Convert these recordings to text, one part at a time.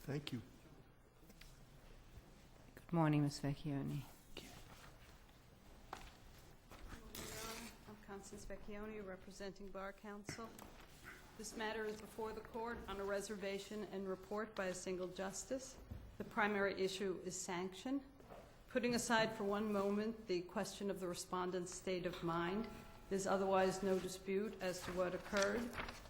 Thank you. Good morning, Ms. Vecchione. I'm Constance Vecchione, representing Bar Council. This matter is before the court on a reservation and report by a single justice. The primary issue is sanction. Putting aside for one moment the question of the respondent's state of mind, there's otherwise no dispute as to what occurred.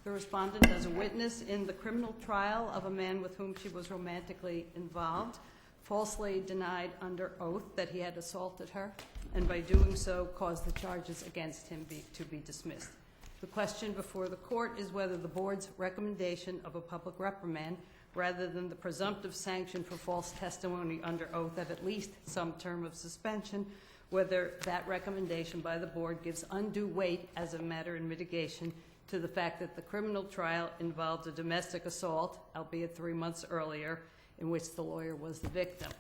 The respondent as a witness in the criminal trial of a man with whom she was romantically involved, falsely denied under oath that he had assaulted her, and by doing so caused the charges against him to be dismissed. The question before the court is whether the board's recommendation of a public reprimand, rather than the presumptive sanction for false testimony under oath of at least some term of suspension, whether that recommendation by the board gives undue weight as a matter in mitigation to the fact that the criminal trial involved a domestic assault, albeit 3 months earlier, in which the lawyer was the victim.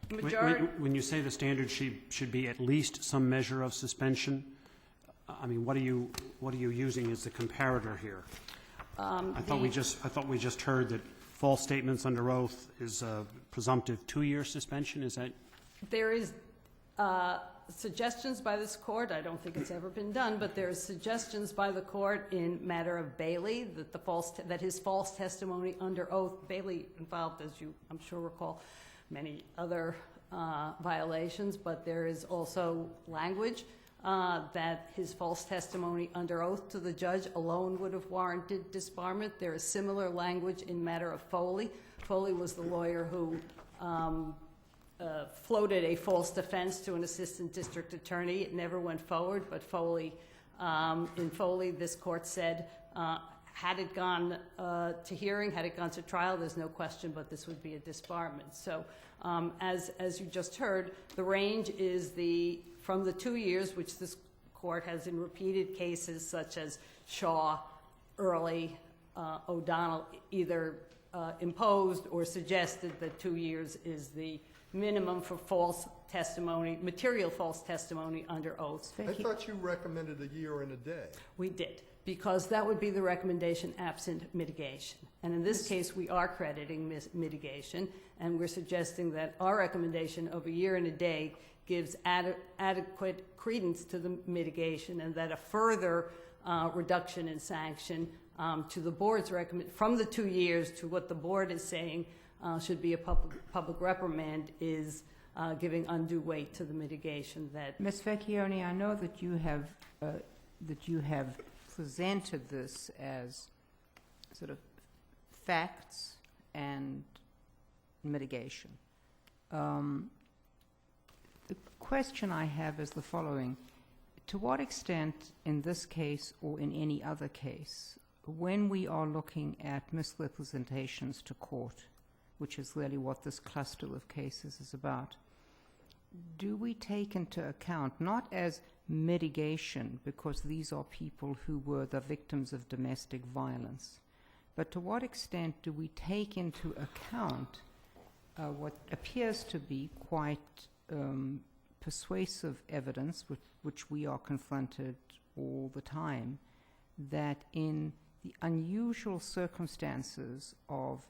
When you say the standard should be at least some measure of suspension, I mean, what are you using as the comparator here? I thought we just heard that false statements under oath is a presumptive 2-year suspension. Is that? There is suggestions by this court. I don't think it's ever been done, but there's suggestions by the court in matter of Bailey that his false testimony under oath, Bailey involved, as you I'm sure recall, many other violations, but there is also language that his false testimony under oath to the judge alone would have warranted disbarment. There is similar language in matter of Foley. Foley was the lawyer who floated a false defense to an assistant district attorney. It never went forward, but in Foley, this court said, had it gone to hearing, had it gone to trial, there's no question but this would be a disbarment. So as you just heard, the range is from the 2 years, which this court has in repeated cases such as Shaw, Early, O'Donnell, either imposed or suggested that 2 years is the minimum for false testimony, material false testimony under oath. I thought you recommended a year and a day. We did, because that would be the recommendation absent mitigation. And in this case, we are crediting mitigation, and we're suggesting that our recommendation of a year and a day gives adequate credence to the mitigation, and that a further reduction in sanction to the board's from the 2 years to what the board is saying should be a public reprimand is giving undue weight to the mitigation that. Ms. Vecchione, I know that you have presented this as sort of facts and mitigation. The question I have is the following. To what extent in this case or in any other case, when we are looking at misrepresentations to court, which is really what this cluster of cases is about, do we take into account, not as mitigation, because these are people who were the victims of domestic violence, but to what extent do we take into account what appears to be quite persuasive evidence, with which we are confronted all the time, that in the unusual circumstances of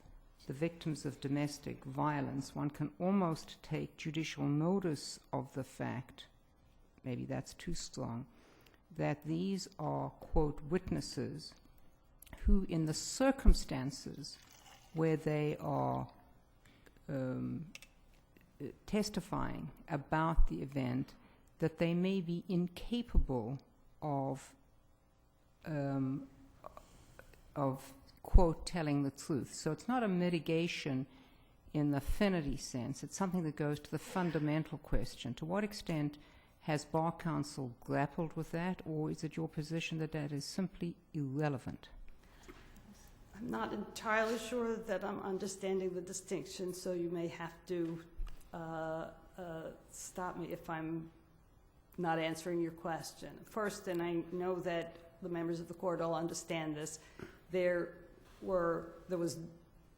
the victims of domestic violence, one can almost take judicial notice of the fact, maybe that's too strong, that these are, quote, witnesses who, in the circumstances where they are testifying about the event, that they may be incapable of quote, telling the truth. So it's not a mitigation in the affinity sense. It's something that goes to the fundamental question. To what extent has Bar Council grappled with that, or is it your position that that is simply irrelevant? I'm not entirely sure that I'm understanding the distinction, so you may have to stop me if I'm not answering your question. First, and I know that the members of the court all understand this, there was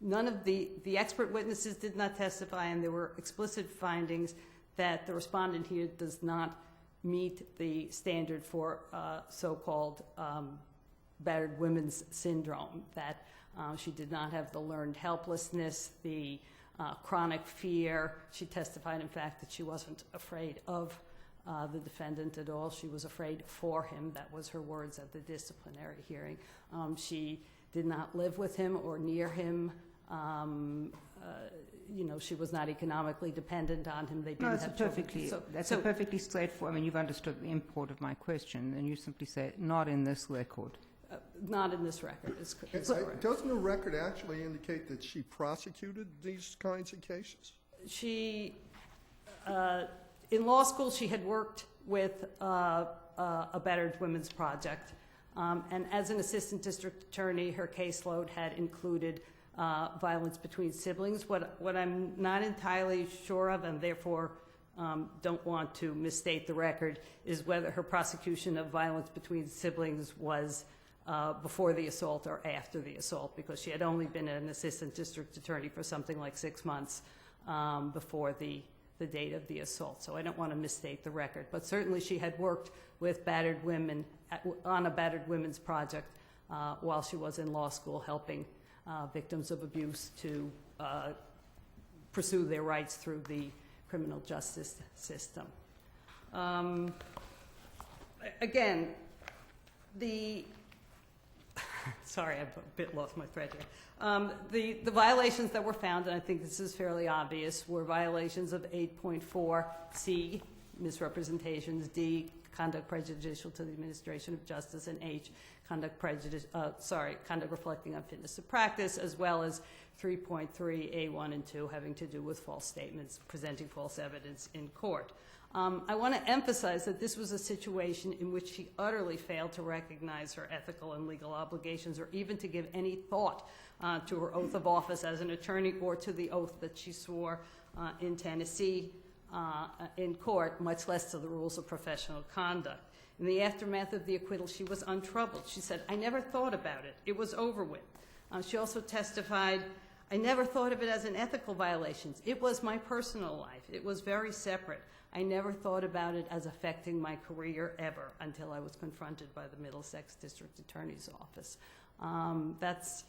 none of the expert witnesses did not testify, and there were explicit findings that the respondent here does not meet the standard for so-called battered women's syndrome, that she did not have the learned helplessness, the chronic fear. She testified, in fact, that she wasn't afraid of the defendant at all. She was afraid for him. That was her words at the disciplinary hearing. She did not live with him or near him. She was not economically dependent on him. They didn't No, have children. that's a perfectly straightforward. I mean, you've understood the import of my question, and you simply say, not in this record. Not in this record. Is correct. Doesn't the record actually indicate that she prosecuted these kinds of cases? She, in law school, she had worked with a Battered Women's Project, and as an assistant district attorney, her caseload had included violence between siblings. What I'm not entirely sure of, and therefore don't want to misstate the record, is whether her prosecution of violence between siblings was before the assault or after the assault, because she had only been an assistant district attorney for something like 6 months before the date of the assault. So I don't want to misstate the record. But certainly she had worked with battered women on a Battered Women's Project while she was in law school, helping victims of abuse to pursue their rights through the criminal justice system. Again, sorry, I've a bit lost my thread here. The violations that were found, and I think this is fairly obvious, were violations of 8.4 C, misrepresentations, D, conduct prejudicial to the administration of justice, and H, conduct reflecting unfitness of practice, as well as 3.3 A1 and 2 having to do with false statements, presenting false evidence in court. I want to emphasize that this was a situation in which she utterly failed to recognize her ethical and legal obligations, or even to give any thought to her oath of office as an attorney, or to the oath that she swore in Tennessee in court, much less to the rules of professional conduct. In the aftermath of the acquittal, she was untroubled. She said, "I never thought about it. It was over with." She also testified, "I never thought of it as an ethical violation. It was my personal life. It was very separate. I never thought about it as affecting my career ever until I was confronted by the Middlesex District Attorney's Office." That's,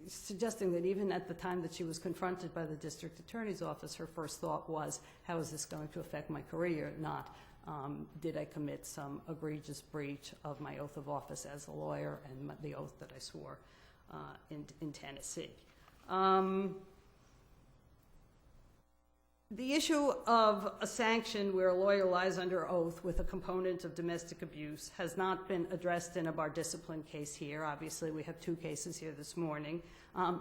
suggesting that even at the time that she was confronted by the District Attorney's Office, her first thought was, how is this going to affect my career? Not, did I commit some egregious breach of my oath of office as a lawyer and the oath that I swore in Tennessee. The issue of a sanction where a lawyer lies under oath with a component of domestic abuse has not been addressed in a bar discipline case here. Obviously, we have 2 cases here this morning,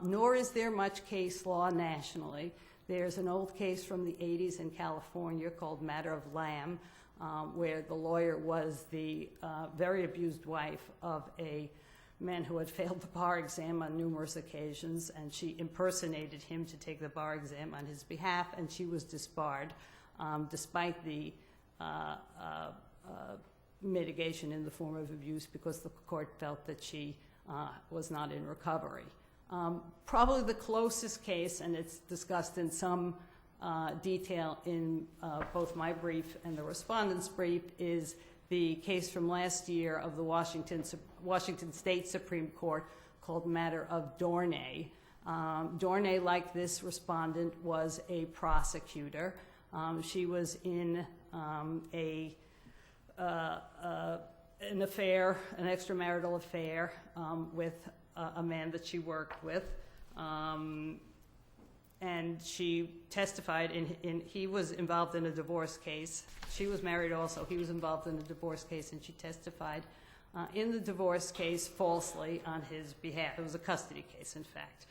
nor is there much case law nationally. There's an old case from the 80s in California called Matter of Lamb, where the lawyer was the very abused wife of a man who had failed the bar exam on numerous occasions, and she impersonated him to take the bar exam on his behalf, and she was disbarred despite the mitigation in the form of abuse, because the court felt that she was not in recovery. Probably the closest case, and it's discussed in some detail in both my brief and the respondent's brief, is the case from last year of the Washington State Supreme Court called Matter of Dornay. Dornay, like this respondent, was a prosecutor. She was in an affair, an extramarital affair with a man that she worked with. And she testified he was involved in a divorce case. She was married also. He was involved in a divorce case, and she testified in the divorce case falsely on his behalf. It was a custody case, in fact.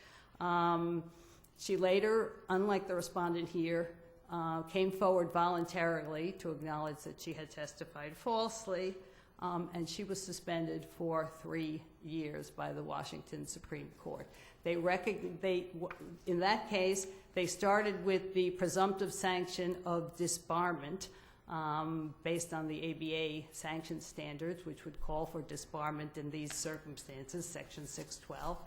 She later, unlike the respondent here, came forward voluntarily to acknowledge that she had testified falsely, and she was suspended for 3 years by the Washington Supreme Court. In that case, they started with the presumptive sanction of disbarment based on the ABA sanction standards, which would call for disbarment in these circumstances, Section 612,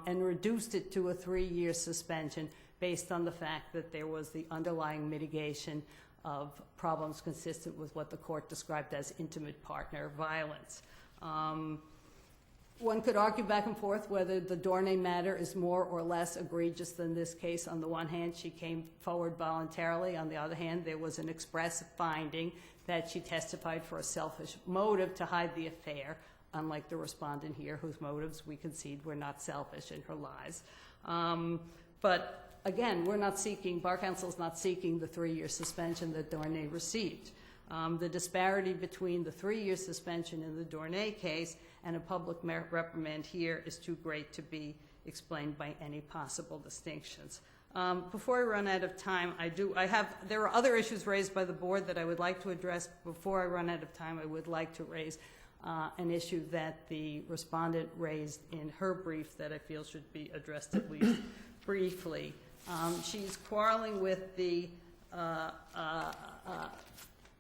and reduced it to a 3-year suspension based on the fact that there was the underlying mitigation of problems consistent with what the court described as intimate partner violence. One could argue back and forth whether the Dornay matter is more or less egregious than this case. On the one hand, she came forward voluntarily. On the other hand, there was an express finding that she testified for a selfish motive to hide the affair, unlike the respondent here, whose motives we concede were not selfish in her lies. But again, we're not seeking, Bar Council is not seeking the 3-year suspension that Dornay received. The disparity between the 3-year suspension in the Dornay case and a public reprimand here is too great to be explained by any possible distinctions. Before I run out of time, there are other issues raised by the board that I would like to address. Before I run out of time, I would like to raise an issue that the respondent raised in her brief that I feel should be addressed at least briefly. She's quarreling with the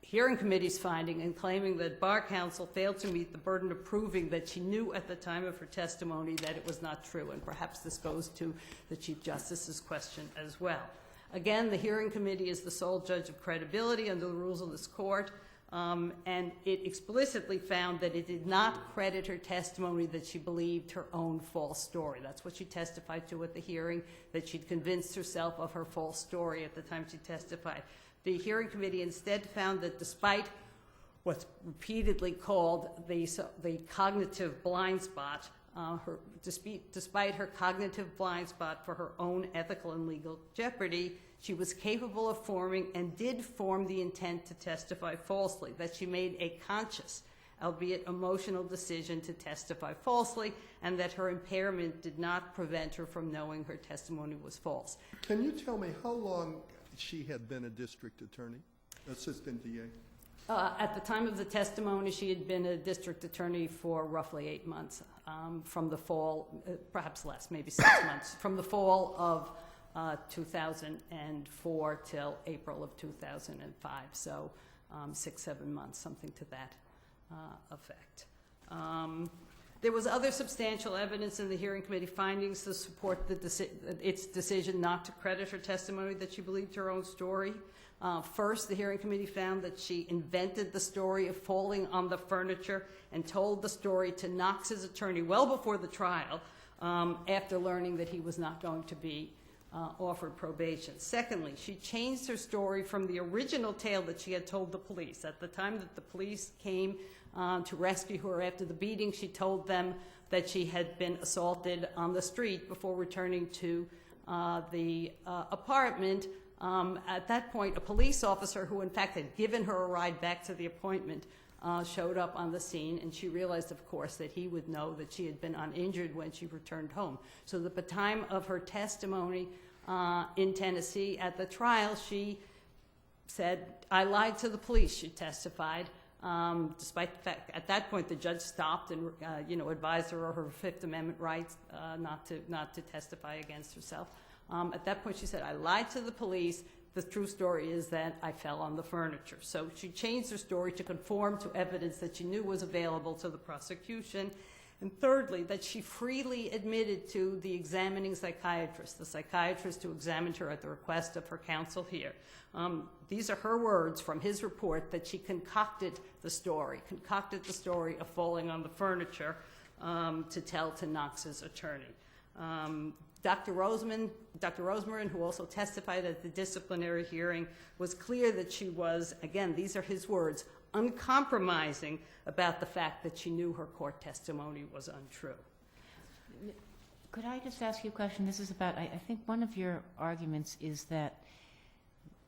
hearing committee's finding and claiming that Bar Council failed to meet the burden of proving that she knew at the time of her testimony that it was not true, and perhaps this goes to the Chief Justice's question as well. Again, the hearing committee is the sole judge of credibility under the rules of this court, and it explicitly found that it did not credit her testimony that she believed her own false story. That's what she testified to at the hearing, that she'd convinced herself of her false story at the time she testified. The hearing committee instead found that despite what's repeatedly called the cognitive blind spot, despite her cognitive blind spot for her own ethical and legal jeopardy, she was capable of forming and did form the intent to testify falsely, that she made a conscious, albeit emotional, decision to testify falsely, and that her impairment did not prevent her from knowing her testimony was false. Can you tell me how long she had been a district attorney, assistant DA? At the time of the testimony, she had been a district attorney for roughly 8 months, from the fall, perhaps less, maybe 6 months, from the fall of 2004 till April of 2005, so 6-7 months, something to that effect. There was other substantial evidence in the hearing committee findings to support its decision not to credit her testimony that she believed her own story. First, the hearing committee found that she invented the story of falling on the furniture and told the story to Knox's attorney well before the trial, after learning that he was not going to be offered probation. Secondly, she changed her story from the original tale that she had told the police. At the time that the police came to rescue her after the beating, she told them that she had been assaulted on the street before returning to the apartment. At that point, a police officer who in fact had given her a ride back to the appointment showed up on the scene, and she realized, of course, that he would know that she had been uninjured when she returned home. So at the time of her testimony in Tennessee at the trial, she said, "I lied to the police," she testified, despite the fact at that point the judge stopped and advised her of her Fifth Amendment rights not to testify against herself. At that point she said, "I lied to the police. The true story is that I fell on the furniture." So she changed her story to conform to evidence that she knew was available to the prosecution. And thirdly, that she freely admitted to the examining psychiatrist, the psychiatrist who examined her at the request of her counsel here. These are her words from his report, that she concocted the story of falling on the furniture to tell to Knox's attorney. Dr. Roseman, who also testified at the disciplinary hearing, was clear that she was, again, these are his words, uncompromising about the fact that she knew her court testimony was untrue. Could I just ask you a question? This is about, I think one of your arguments is that,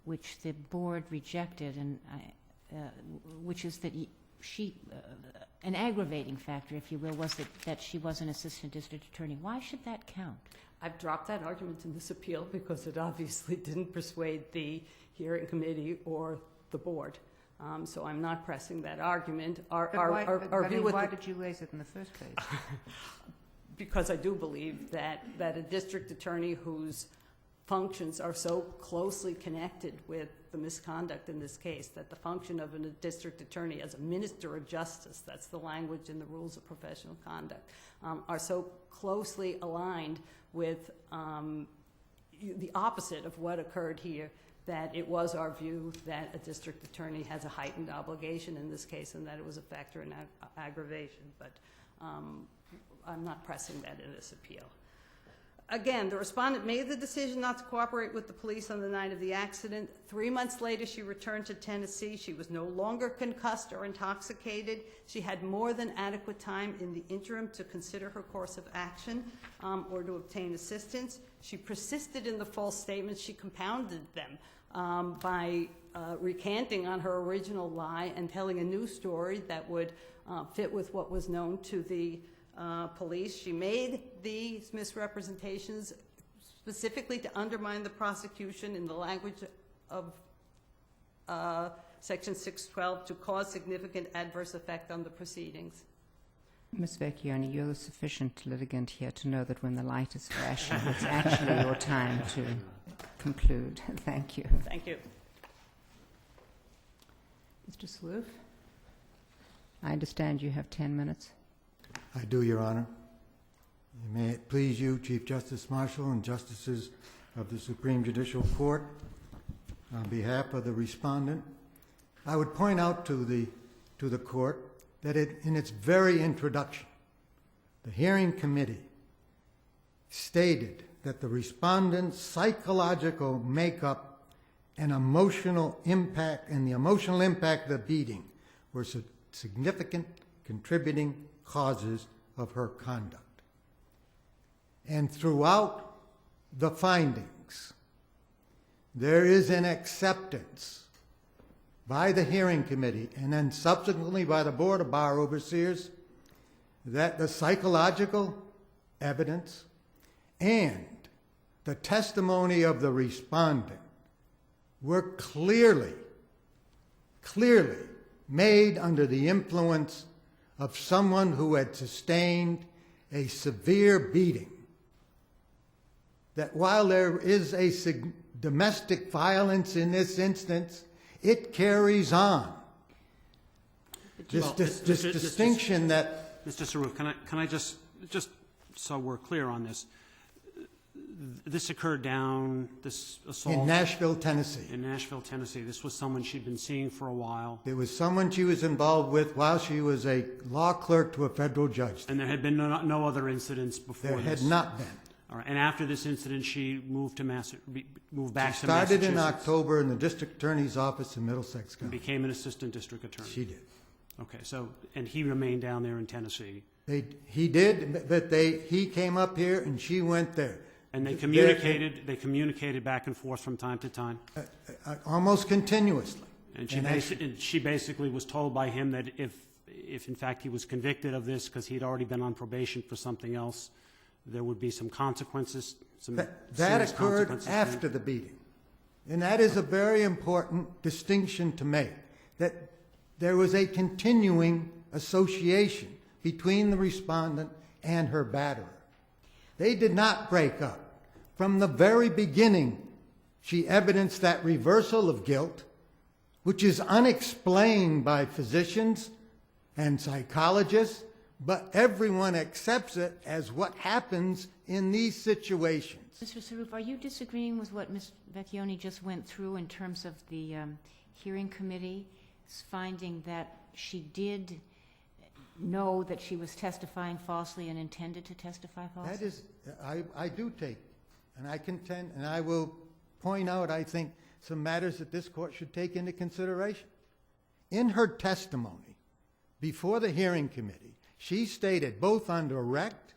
which the board rejected, and which is that an aggravating factor, if you will, was that she was an assistant district attorney. Why should that count? I've dropped that argument in this appeal because it obviously didn't persuade the hearing committee or the board. So I'm not pressing that argument. Why did you raise it in the first place? Because I do believe that a district attorney whose functions are so closely connected with the misconduct in this case, that the function of a district attorney as a minister of justice, that's the language in the rules of professional conduct, are so closely aligned with the opposite of what occurred here, that it was our view that a district attorney has a heightened obligation in this case and that it was a factor in aggravation, but I'm not pressing that in this appeal. Again, the respondent made the decision not to cooperate with the police on the night of the accident. 3 months later, she returned to Tennessee. She was no longer concussed or intoxicated. She had more than adequate time in the interim to consider her course of action or to obtain assistance. She persisted in the false statements. She compounded them by recanting on her original lie and telling a new story that would fit with what was known to the police. She made these misrepresentations specifically to undermine the prosecution in the language of Section 612 to cause significant adverse effect on the proceedings. Ms. Vecchione, you're the sufficient litigant here to know that when the light is flashing, it's actually your time to conclude. Thank you. Thank you. Mr. Sloof, I understand you have 10 minutes. I do, Your Honor. May it please you, Chief Justice Marshall and Justices of the Supreme Judicial Court, on behalf of the respondent, I would point out to the court that in its very introduction, the hearing committee stated that the respondent's psychological makeup and emotional impact and the emotional impact of the beating were significant contributing causes of her conduct. And throughout the findings, there is an acceptance by the hearing committee and then subsequently by the Board of Bar Overseers that the psychological evidence and the testimony of the respondent were clearly made under the influence of someone who had sustained a severe beating. That while there is a domestic violence in this instance, it carries on. This distinction that... Mr. Saroof, can I just so we're clear on this, this occurred this assault... In Nashville, Tennessee. In Nashville, Tennessee. This was someone she'd been seeing for a while. It was someone she was involved with while she was a law clerk to a federal judge. And there had been no other incidents before There this? had not been. All right. And after this incident, she moved back to Massachusetts? She started in October in the district attorney's office in Middlesex And County. became an assistant district attorney? She did. Okay. So, and he remained down there in Tennessee? He did, but he came up here and she went there. And they communicated back and forth from time to time? Almost continuously. And she basically was told by him that if in fact he was convicted of this because he'd already been on probation for something else, there would be some consequences? That occurred after the beating. And that is a very important distinction to make, that there was a continuing association between the respondent and her batterer. They did not break up. From the very beginning, she evidenced that reversal of guilt, which is unexplained by physicians and psychologists, but everyone accepts it as what happens in these situations. Mr. Saroof, are you disagreeing with what Ms. Vecchione just went through in terms of the hearing committee's finding that she did know that she was testifying falsely and intended to testify falsely? That is, I do take, and I contend, and I will point out, I think, some matters that this court should take into consideration. In her testimony before the hearing committee, she stated both on direct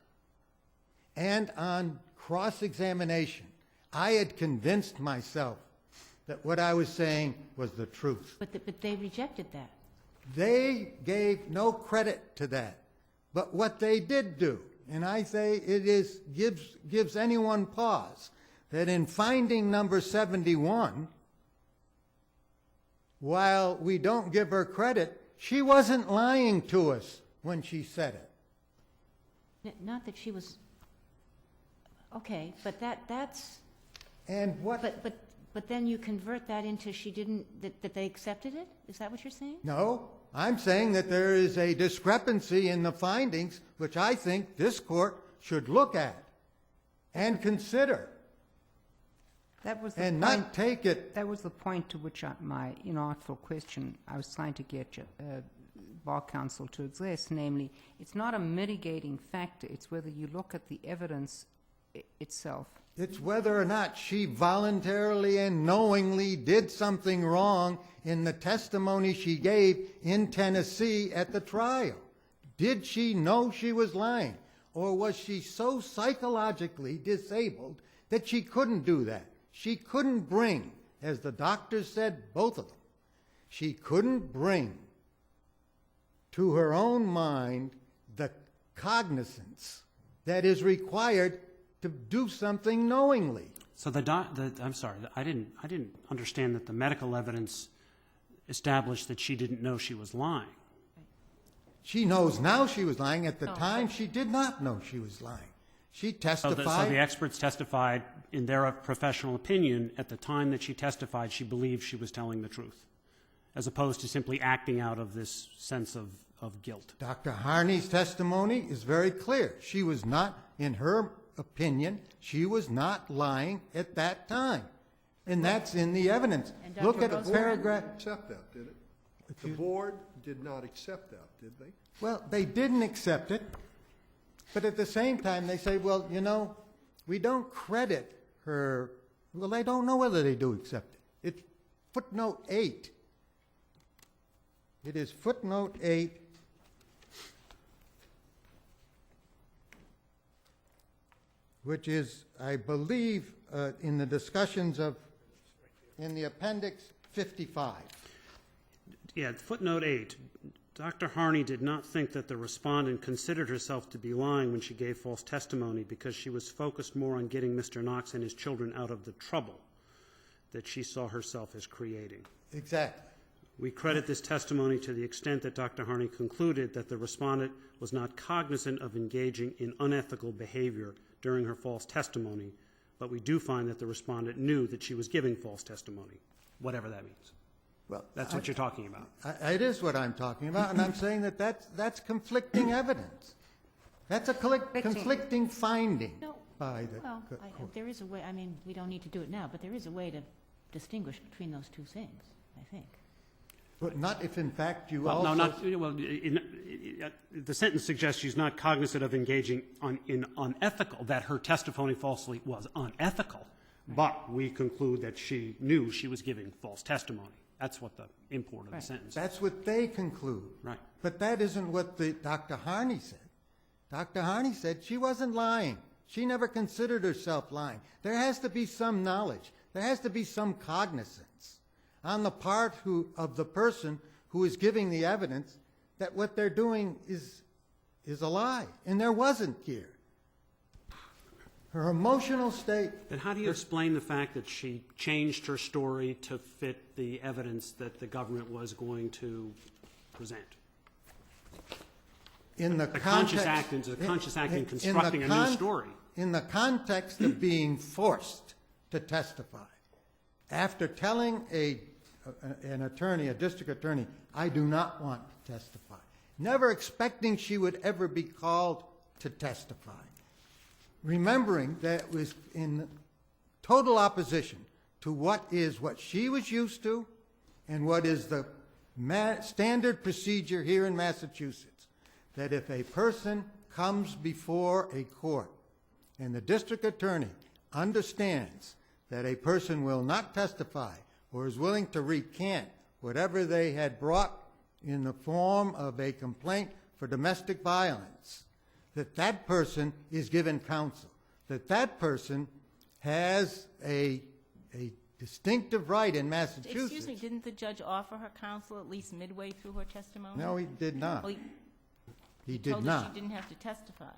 and on cross-examination, I had convinced myself that what I was saying was the truth. But they rejected that. They gave no credit to that. But what they did do, and I say it gives anyone pause, that in finding number 71, while we don't give her credit, she wasn't lying to us when she said it. Not that she was... Okay, but that's... And what... But then you convert that into she didn't... That they accepted it? Is that what you're saying? No, I'm saying that there is a discrepancy in the findings which I think this court should look at and consider. That was the and point. not take it. That was the point to which my inartful question I was trying to get Bar Counsel to address, namely, it's not a mitigating factor, it's whether you look at the evidence itself. It's whether or not she voluntarily and knowingly did something wrong in the testimony she gave in Tennessee at the trial. Did she know she was lying? Or was she so psychologically disabled that she couldn't do that? She couldn't bring, as the doctors said, both of them, she couldn't bring to her own mind the cognizance that is required to do something knowingly. So I'm sorry, I didn't understand that the medical evidence established that she didn't know she was lying. She knows now she was lying. At the time, she did not know she was lying. She So testified. the experts testified, in their professional opinion, at the time that she testified, she believed she was telling the truth, as opposed to simply acting out of this sense of guilt. Dr. Harney's testimony is very clear. She was not, in her opinion, she was not lying at that time. And that's in the evidence. And Look Dr. at the Rosen- paragraph. Accept that, did it? The board did not accept that, did they? Well, they didn't accept it, but at the same time, they say, well, you know, we don't credit her. Well, they don't know whether they do accept it. It's footnote 8. It is footnote 8. Which is, I believe, in the discussions in the appendix 55. Yeah, footnote 8. Dr. Harney did not think that the respondent considered herself to be lying when she gave false testimony because she was focused more on getting Mr. Knox and his children out of the trouble that she saw herself as creating. Exactly. We credit this testimony to the extent that Dr. Harney concluded that the respondent was not cognizant of engaging in unethical behavior during her false testimony, but we do find that the respondent knew that she was giving false testimony, whatever that means. Well, That's what you're talking about. It is what I'm talking about, and I'm saying that that's conflicting evidence. That's a conflicting finding No, by the well, court. there is a way, I mean, we don't need to do it now, but there is a way to distinguish between those two things, I think. But not if, in fact, you Well, also... no, not, well, the sentence suggests she's not cognizant of engaging in unethical, that her testimony falsely was unethical, but we conclude that she knew she was giving false testimony. That's what the import of the sentence is. That's what they conclude. Right. But that isn't what Dr. Harney said. Dr. Harney said she wasn't lying. She never considered herself lying. There has to be some knowledge. There has to be some cognizance on the part of the person who is giving the evidence that what they're doing is a lie. And there wasn't here. Her emotional state... Then how do you explain the fact that she changed her story to fit the evidence that the government was going to present? In the conscious act in constructing a new story. In the context of being forced to testify, after telling an attorney, a district attorney, I do not want to testify, never expecting she would ever be called to testify, remembering that it was in total opposition to what she was used to and what is the standard procedure here in Massachusetts, that if a person comes before a court and the district attorney understands that a person will not testify or is willing to recant whatever they had brought in the form of a complaint for domestic violence, that person is given counsel, that person has a distinctive right in Massachusetts. Excuse me, didn't the judge offer her counsel at least midway through her testimony? No, he did not. Well, He told did her not. she didn't have to testify.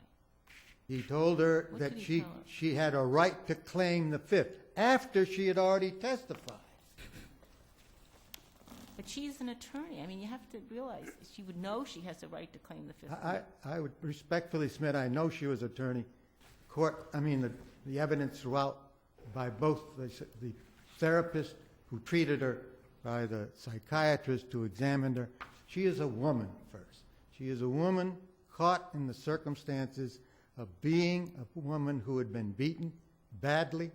He told her What that did he tell her? she had a right to claim the fifth after she had already testified. But she's an attorney. I mean, you have to realize she would know she has a right to claim the fifth. I would respectfully submit, I know she was attorney. The evidence throughout by both the therapist who treated her, by the psychiatrist who examined her. She is a woman first. She is a woman caught in the circumstances of being a woman who had been beaten badly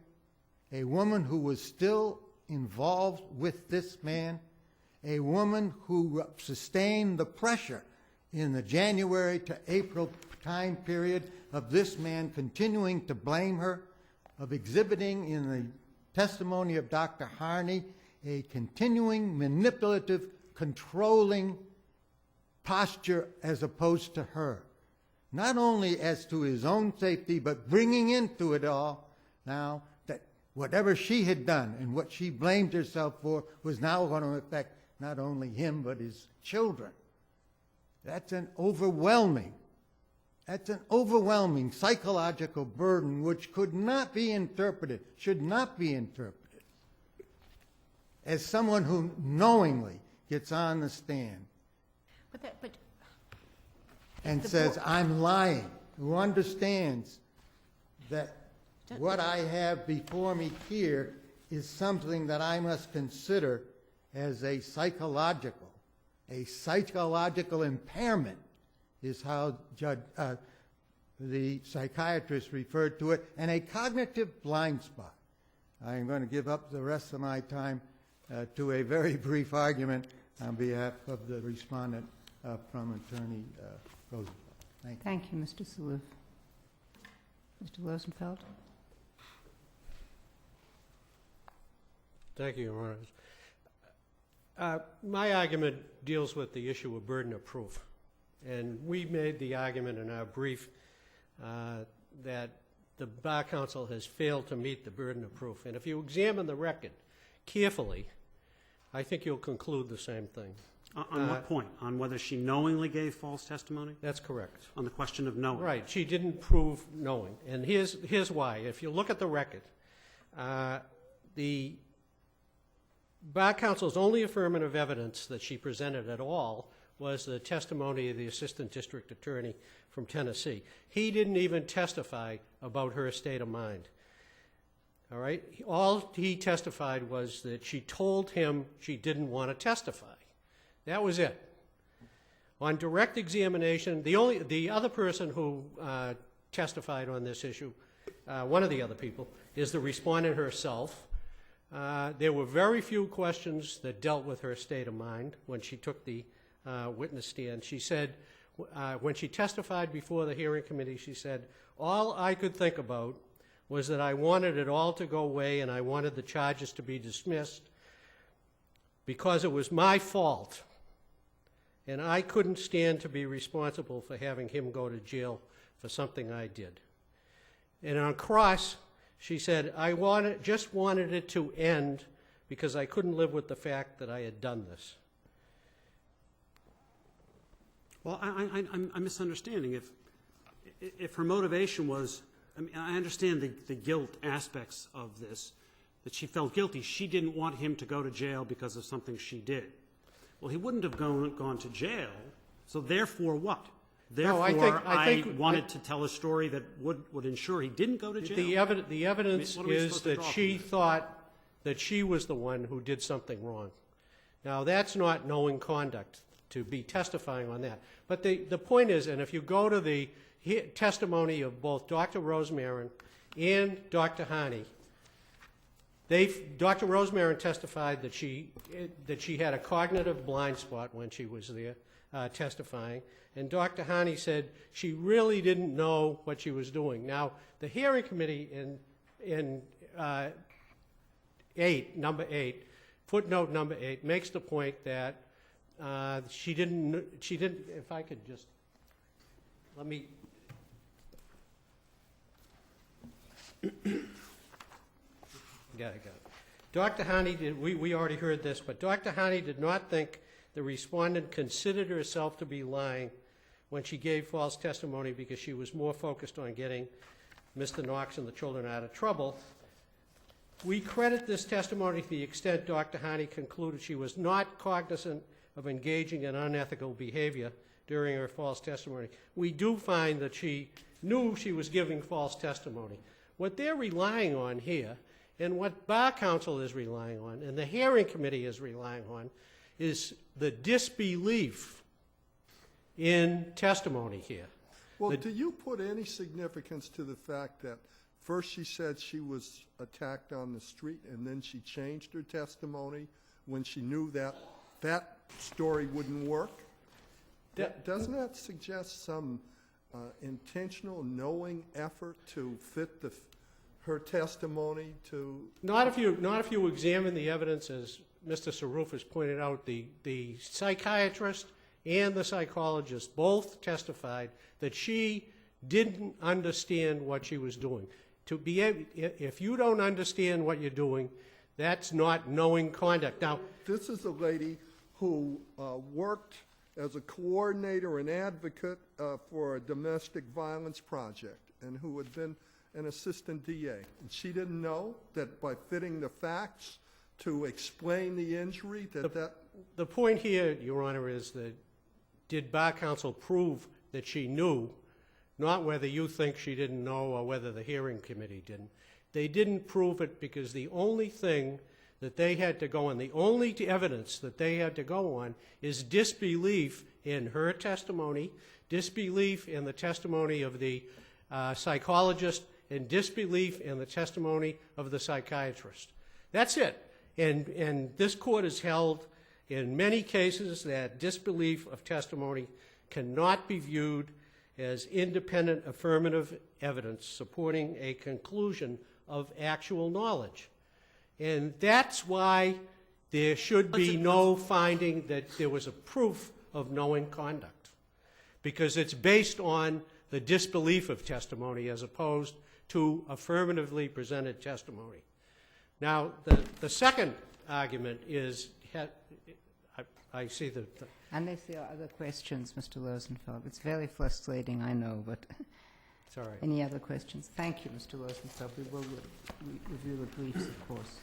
a woman who was still involved with this man, a woman who sustained the pressure in the January to April time period of this man continuing to blame her, of exhibiting in the testimony of Dr. Harney a continuing manipulative, controlling posture as opposed to her. Not only as to his own safety, but bringing into it all now that whatever she had done and what she blamed herself for was now going to affect not only him but his children. That's an overwhelming psychological burden which could not be interpreted, should not be interpreted, as someone who knowingly gets on the stand and says, I'm lying, who understands that what I have before me here is something that I must consider as a psychological impairment, is how the psychiatrist referred to it, and a cognitive blind spot. I am going to give up the rest of my time to a very brief argument on behalf of the respondent from Attorney Rosenfeld. Thank you. Thank you, Mr. Saluf. Mr. Rosenfeld? Thank you, Your Honor. My argument deals with the issue of burden of proof. And we made the argument in our brief that the Bar Council has failed to meet the burden of proof. And if you examine the record carefully, I think you'll conclude the same thing. On what point? On whether she knowingly gave false testimony? That's correct. On the question of knowing? Right. She didn't prove knowing. And here's why. If you look at the record, the Bar Council's only affirmative evidence that she presented at all was the testimony of the Assistant District Attorney from Tennessee. He didn't even testify about her state of mind. All right? All he testified was that she told him she didn't want to testify. That was it. On direct examination, the other person who testified on this issue, one of the other people, is the respondent herself. There were very few questions that dealt with her state of mind when she took the witness stand. She said, when she testified before the hearing committee, she said, all I could think about was that I wanted it all to go away and I wanted the charges to be dismissed because it was my fault and I couldn't stand to be responsible for having him go to jail for something I did. And on cross, she said, I just wanted it to end because I couldn't live with the fact that I had done this. Well, I'm misunderstanding. If her motivation was, I mean, I understand the guilt aspects of this, that she felt guilty. She didn't want him to go to jail because of something she did. Well, he wouldn't have gone to jail, so therefore what? Therefore, no, I wanted to tell a story that would ensure he didn't go to jail? The evidence is that she thought that she was the one who did something wrong. Now, that's not knowing conduct to be testifying on that. But the point is, and if you go to the testimony of both Dr. Rosemarin and Dr. Harney, Dr. Rosemarin testified that she had a cognitive blind spot when she was there testifying, and Dr. Harney said she really didn't know what she was doing. Now, the hearing committee in footnote number 8, makes the point that she didn't, if I could just, let me, got it. Dr. Harney did, we already heard this, but Dr. Harney did not think the respondent considered herself to be lying when she gave false testimony because she was more focused on getting Mr. Knox and the children out of trouble. We credit this testimony to the extent Dr. Harney concluded she was not cognizant of engaging in unethical behavior during her false testimony. We do find that she knew she was giving false testimony. What they're relying on here, and what Bar Council is relying on, and the hearing committee is relying on, is the disbelief in testimony here. Well, do you put any significance to the fact that First, she said she was attacked on the street, and then she changed her testimony when she knew that that story wouldn't work. Doesn't that suggest some intentional, knowing effort to fit her testimony to? Not if you examine the evidence, as Mr. Saruf has pointed out. The psychiatrist and the psychologist both testified that she didn't understand what she was doing. If you don't understand what you're doing, that's not knowing conduct. Now, This is a lady who worked as a coordinator and advocate for a domestic violence project, and who had been an assistant DA. And she didn't know that by fitting the facts to explain the injury, the point here, Your Honor, is that did Bar Counsel prove that she knew, not whether you think she didn't know or whether the hearing committee didn't. They didn't prove it because the only thing that they had to go on, the only evidence that they had to go on is disbelief in her testimony, disbelief in the testimony of the psychologist, and disbelief in the testimony of the psychiatrist. That's it. And this court has held in many cases that disbelief of testimony cannot be viewed as independent affirmative evidence supporting a conclusion of actual knowledge. And that's why there should be no finding that there was a proof of knowing conduct, because it's based on the disbelief of testimony as opposed to affirmatively presented testimony. Now, the second argument is, I see that... Unless there are other questions, Mr. Rosenfeld. It's very frustrating, I know, but It's all right. any other questions? Thank you, Mr. Rosenfeld. We will review the briefs, of course.